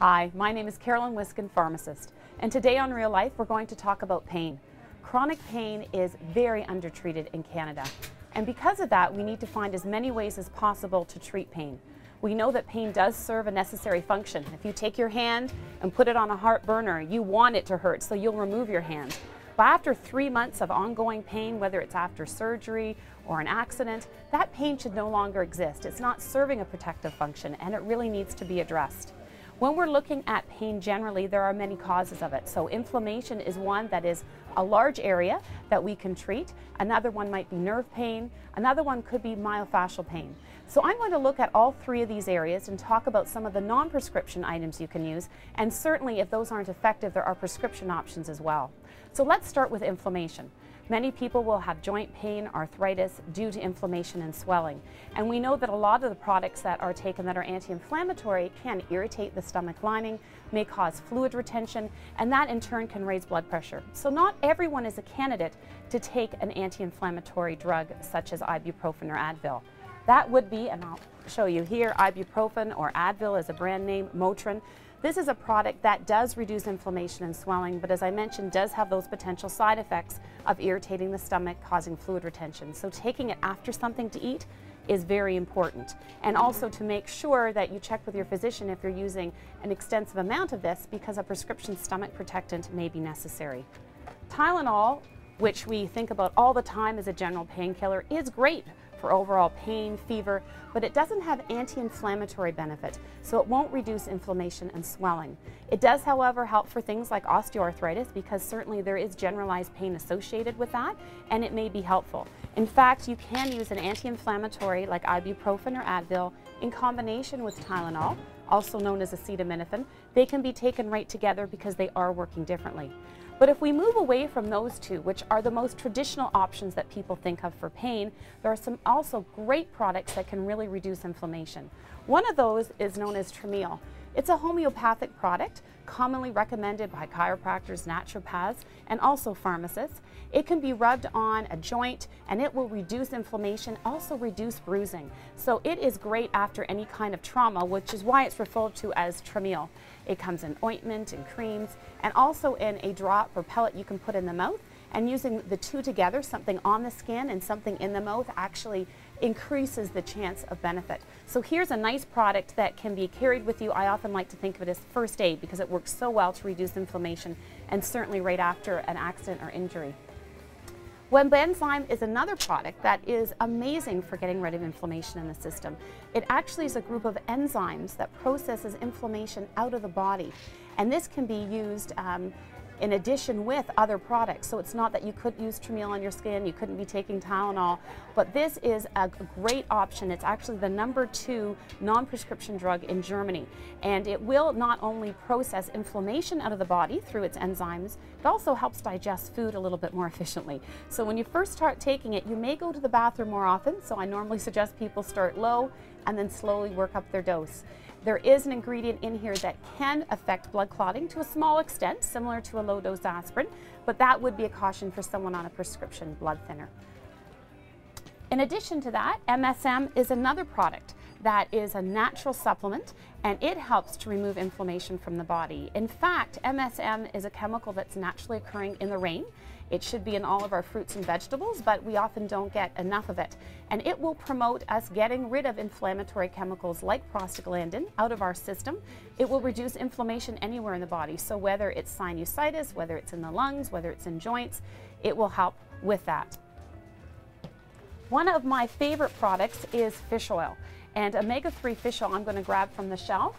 Hi, my name is Carolyn, Whiskin pharmacist, and today on Real Life we're going to talk about pain. Chronic pain is very undertreated in Canada, and because of that we need to find as many ways as possible to treat pain. We know that pain does serve a necessary function. If you take your hand and put it on a heart burner, you want it to hurt, so you'll remove your hand. But after 3 months of ongoing pain, whether it's after surgery or an accident, that pain should no longer exist. It's not serving a protective function, and it really needs to be addressed. When we're looking at pain generally, there are many causes of it. So inflammation is one that is a large area that we can treat. Another one might be nerve pain. Another one could be myofascial pain. So I'm going to look at all three of these areas and talk about some of the non-prescription items you can use. And certainly if those aren't effective, there are prescription options as well. So let's start with inflammation. Many people will have joint pain, arthritis due to inflammation and swelling. And we know that a lot of the products that are taken that are anti-inflammatory can irritate the stomach lining, may cause fluid retention, and that in turn can raise blood pressure. So not everyone is a candidate to take an anti-inflammatory drug such as ibuprofen or Advil. That would be, and I'll show you here, ibuprofen or Advil is a brand name, Motrin. This is a product that does reduce inflammation and swelling, but as I mentioned, does have those potential side effects of irritating the stomach, causing fluid retention. So taking it after something to eat is very important. And also to make sure that you check with your physician if you're using an extensive amount of this, because a prescription stomach protectant may be necessary. Tylenol, which we think about all the time as a general painkiller, is great for overall pain, fever, but it doesn't have anti-inflammatory benefit, so it won't reduce inflammation and swelling. It does, however, help for things like osteoarthritis, because certainly there is generalized pain associated with that, and it may be helpful. In fact, you can use an anti-inflammatory like ibuprofen or Advil in combination with Tylenol, also known as acetaminophen. They can be taken right together because they are working differently. But if we move away from those two, which are the most traditional options that people think of for pain, there are some also great products that can really reduce inflammation. One of those is known as Trameal. It's a homeopathic product commonly recommended by chiropractors, naturopaths, and also pharmacists. It can be rubbed on a joint and it will reduce inflammation, also reduce bruising. So it is great after any kind of trauma, which is why it's referred to as Trameal. It comes in ointment and creams, and also in a drop or pellet you can put in the mouth. And using the two together, something on the skin and something in the mouth, actually increases the chance of benefit. So here's a nice product that can be carried with you. I often like to think of it as first aid because it works so well to reduce inflammation, and certainly right after an accident or injury. Wenbenzyme is another product that is amazing for getting rid of inflammation in the system. It actually is a group of enzymes that processes inflammation out of the body, and this can be used in addition with other products. So it's not that you couldn't use Trameal on your skin, you couldn't be taking Tylenol, but this is a great option. It's actually the #2 non-prescription drug in Germany, and it will not only process inflammation out of the body through its enzymes, it also helps digest food a little bit more efficiently. So when you first start taking it, you may go to the bathroom more often, so I normally suggest people start low and then slowly work up their dose. There is an ingredient in here that can affect blood clotting to a small extent, similar to a low-dose aspirin, but that would be a caution for someone on a prescription blood thinner. In addition to that, MSM is another product that is a natural supplement, and it helps to remove inflammation from the body. In fact, MSM is a chemical that's naturally occurring in the rain. It should be in all of our fruits and vegetables, but we often don't get enough of it. And it will promote us getting rid of inflammatory chemicals like prostaglandin out of our system. It will reduce inflammation anywhere in the body. So whether it's sinusitis, whether it's in the lungs, whether it's in joints, it will help with that. One of my favorite products is fish oil. And omega-3 fish oil I'm going to grab from the shelf.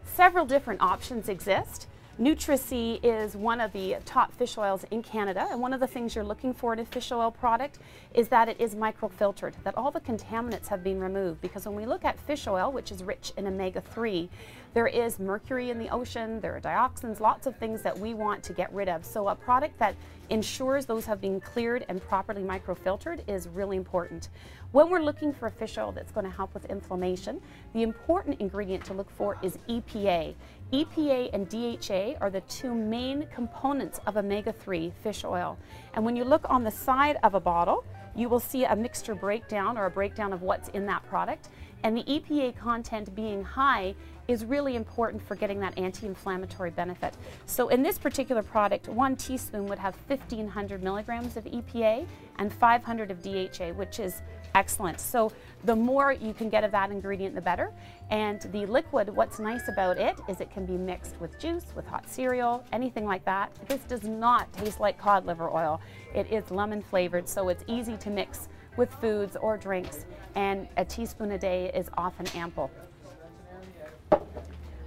Several different options exist. Nutri-C is one of the top fish oils in Canada, and one of the things you're looking for in a fish oil product is that it is microfiltered, that all the contaminants have been removed, because when we look at fish oil, which is rich in omega-3, there is mercury in the ocean, there are dioxins, lots of things that we want to get rid of. So a product that ensures those have been cleared and properly microfiltered is really important. When we're looking for a fish oil that's going to help with inflammation, the important ingredient to look for is EPA. EPA and DHA are the two main components of omega-3 fish oil. And when you look on the side of a bottle, you will see a mixture breakdown, or a breakdown of what's in that product. And the EPA content being high is really important for getting that anti-inflammatory benefit. So in this particular product, 1 teaspoon would have 1,500 milligrams of EPA and 500 of DHA, which is excellent. So the more you can get of that ingredient, the better. And the liquid, what's nice about it is it can be mixed with juice, with hot cereal, anything like that. This does not taste like cod liver oil. It is lemon flavored, so it's easy to mix with foods or drinks, and a teaspoon a day is often ample.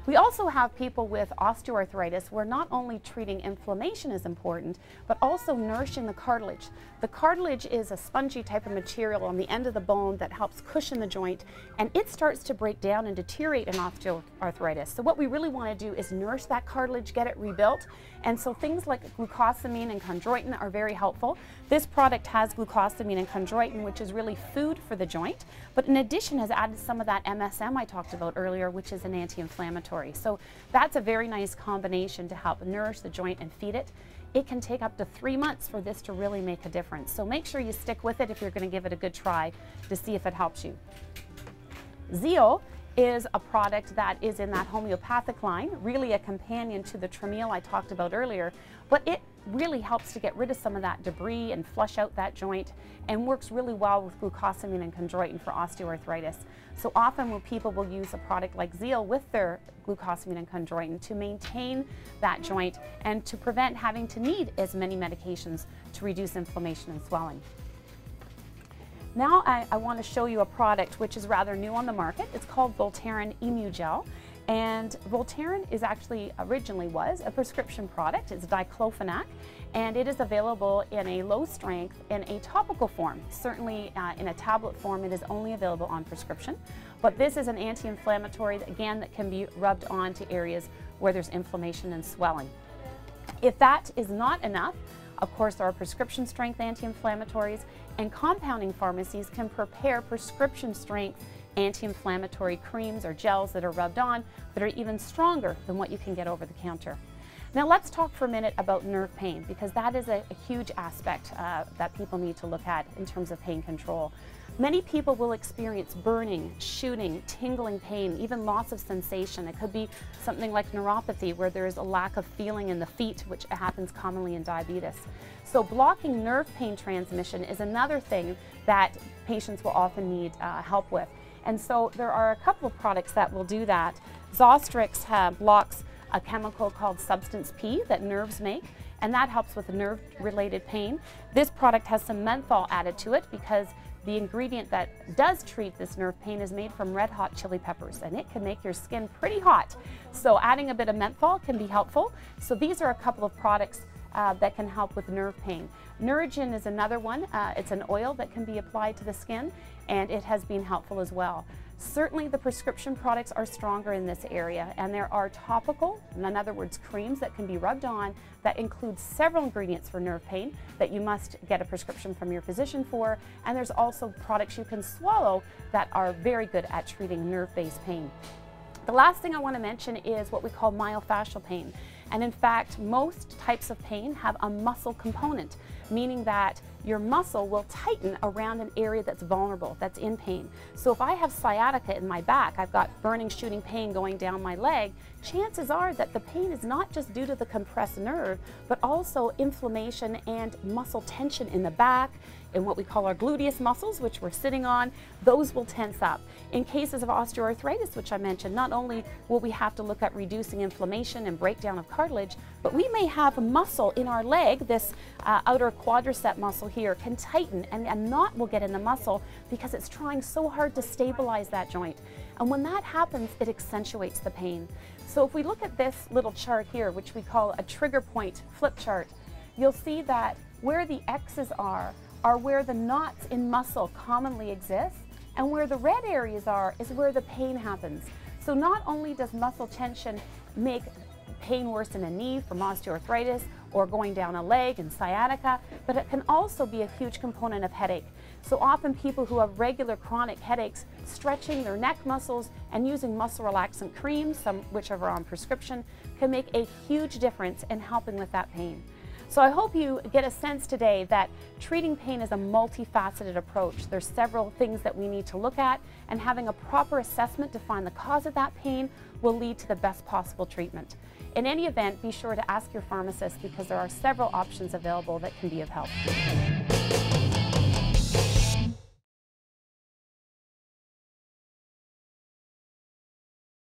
We also have people with osteoarthritis where not only treating inflammation is important, but also nourishing the cartilage. The cartilage is a spongy type of material on the end of the bone that helps cushion the joint, and it starts to break down and deteriorate in osteoarthritis. So what we really want to do is nourish that cartilage, get it rebuilt, and so things like glucosamine and chondroitin are very helpful. This product has glucosamine and chondroitin, which is really food for the joint, but in addition has added some of that MSM I talked about earlier, which is an anti-inflammatory. So that's a very nice combination to help nourish the joint and feed it. It can take up to 3 months for this to really make a difference. So make sure you stick with it if you're going to give it a good try to see if it helps you. Zeal is a product that is in that homeopathic line, really a companion to the Trameal I talked about earlier, but it really helps to get rid of some of that debris and flush out that joint, and works really well with glucosamine and chondroitin for osteoarthritis. So often when people will use a product like Zeal with their glucosamine and chondroitin to maintain that joint and to prevent having to need as many medications to reduce inflammation and swelling. Now I want to show you a product which is rather new on the market. It's called Voltaren Emu Gel. And Voltaren is actually, originally was, a prescription product. It's diclofenac, and it is available in a low strength in a topical form. Certainly in a tablet form it is only available on prescription. But this is an anti-inflammatory, again, that can be rubbed onto areas where there's inflammation and swelling. If that is not enough, of course, there are prescription strength anti-inflammatories, and compounding pharmacies can prepare prescription strength anti-inflammatory creams or gels that are rubbed on that are even stronger than what you can get over the counter. Now let's talk for a minute about nerve pain, because that is a huge aspect that people need to look at in terms of pain control. Many people will experience burning, shooting, tingling pain, even loss of sensation. It could be something like neuropathy, where there is a lack of feeling in the feet, which happens commonly in diabetes. So blocking nerve pain transmission is another thing that patients will often need help with. And so there are a couple of products that will do that. Zostrix blocks a chemical called substance P that nerves make, and that helps with nerve-related pain. This product has some menthol added to it because the ingredient that does treat this nerve pain is made from red hot chili peppers, and it can make your skin pretty hot. So adding a bit of menthol can be helpful. So these are a couple of products that can help with nerve pain. Neurogen is another one. It's an oil that can be applied to the skin, and it has been helpful as well. Certainly the prescription products are stronger in this area, and there are topical, in other words creams that can be rubbed on that include several ingredients for nerve pain that you must get a prescription from your physician for, and there's also products you can swallow that are very good at treating nerve-based pain. The last thing I want to mention is what we call myofascial pain. And in fact, most types of pain have a muscle component, meaning that your muscle will tighten around an area that's vulnerable, that's in pain. So if I have sciatica in my back, I've got burning, shooting pain going down my leg, chances are that the pain is not just due to the compressed nerve, but also inflammation and muscle tension in the back, in what we call our gluteus muscles, which we're sitting on, those will tense up. In cases of osteoarthritis, which I mentioned, not only will we have to look at reducing inflammation and breakdown of cartilage, but we may have a muscle in our leg, this outer quadricep muscle here, can tighten, and a knot will get in the muscle because it's trying so hard to stabilize that joint. And when that happens, it accentuates the pain. So if we look at this little chart here, which we call a trigger point flip chart, you'll see that where the X's are where the knots in muscle commonly exist, and where the red areas are is where the pain happens. So not only does muscle tension make pain worse in a knee from osteoarthritis or going down a leg and sciatica, but it can also be a huge component of headache. So often people who have regular chronic headaches, stretching their neck muscles and using muscle relaxant creams, some which are on prescription, can make a huge difference in helping with that pain. So I hope you get a sense today that treating pain is a multifaceted approach. There's several things that we need to look at, and having a proper assessment to find the cause of that pain will lead to the best possible treatment. In any event, be sure to ask your pharmacist because there are several options available that can be of help.